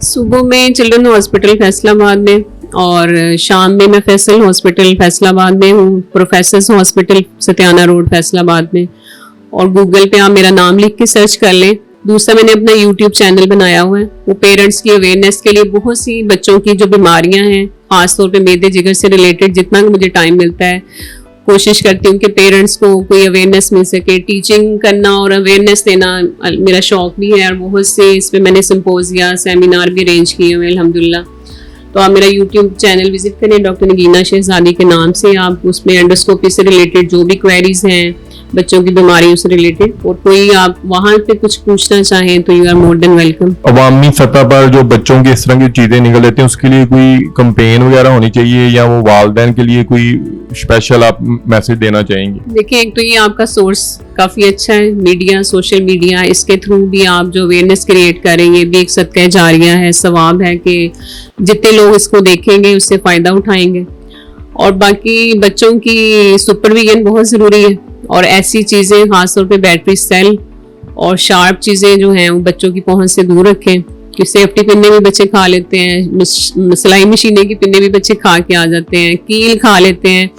सुबह में children hospital Faisalabad में और शाम में मैं फैसल हॉस्पिटल फैसलाबाद में हूँ, प्रोफेसर्स हॉस्पिटल सत्याना रोड फैसलाबाद में। और गूगल पे आप मेरा नाम लिख के सर्च कर लें। दूसरा, मैंने अपना यूट्यूब चैनल बनाया हुआ है, वो पेरेंट्स की अवेयरनेस के लिए। बहुत सी बच्चों की जो बीमारियां हैं, खासतौर पे मेदे जिगर से रिलेटेड, जितना मुझे टाइम मिलता है कोशिश करती हूँ कि पेरेंट्स को कोई अवेयरनेस मिल सके। टीचिंग करना और अवेयरनेस देना मेरा शौक भी है, और बहुत से इस पर मैंने सिंपोजिया सेमिनार भी अरेंज किए हुए अल्हम्दुलिल्लाह। तो आप मेरा यूट्यूब चैनल विजिट करें डॉक्टर नगीना शहजादी के नाम से। आप उसमें एंडोस्कोपी से रिलेटेड जो भी क्वेरीज हैं, बच्चों की बीमारियों से रिलेटेड, और कोई आप वहाँ पे कुछ पूछना चाहें तो you are more than welcome. अवामी सतह पर जो बच्चों की इस तरह की चीजें निकल लेते हैं, उसके लिए कोई कंपेन वगैरह होनी चाहिए, या वो वालिदैन के लिए कोई स्पेशल आप मैसेज देना चाहेंगे? देखिए, एक तो ये आपका सोर्स काफ़ी अच्छा है, मीडिया, सोशल मीडिया, इसके थ्रू भी आप जो अवेयरनेस क्रिएट करेंगे, भी एक सदका जारिया है, सवाब है कि जितने लोग इसको देखेंगे उससे फ़ायदा उठाएंगे। और बाकी बच्चों की सुपरविजन बहुत ज़रूरी है, और ऐसी चीज़ें खासतौर पे बैटरी सेल और शार्प चीज़ें जो हैं वो बच्चों की पहुंच से दूर रखें। कि सेफ्टी पिन्ने भी बच्चे खा लेते हैं, सिलाई मशीनें की पिन्ने भी बच्चे खा के आ जाते हैं, कील खा लेते हैं।